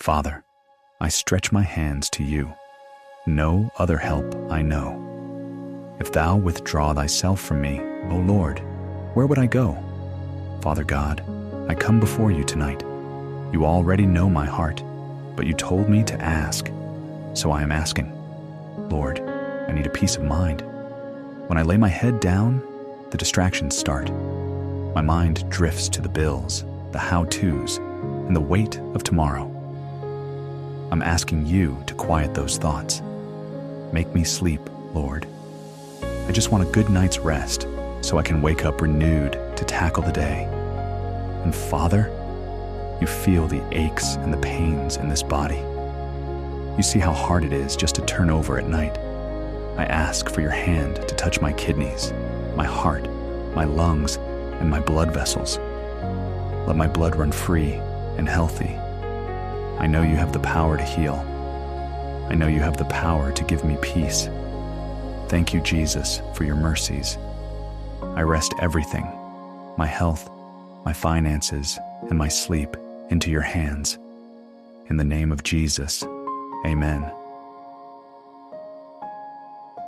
Father, I stretch my hands to you. No other help I know. If thou withdraw thyself from me, O Lord, where would I go? Father God, I come before you tonight. You already know my heart, but you told me to ask, so I am asking. Lord, I need a peace of mind. When I lay my head down, the distractions start. My mind drifts to the bills, the how-tos, and the weight of tomorrow. I'm asking you to quiet those thoughts. Make me sleep, Lord. I just want a good night's rest so I can wake up renewed to tackle the day. And Father, you feel the aches and the pains in this body. You see how hard it is just to turn over at night. I ask for your hand to touch my kidneys, my heart, my lungs, and my blood vessels. Let my blood run free and healthy. I know you have the power to heal. I know you have the power to give me peace. Thank you, Jesus, for your mercies. I rest everything, my health, my finances, and my sleep into your hands. In the name of Jesus, amen.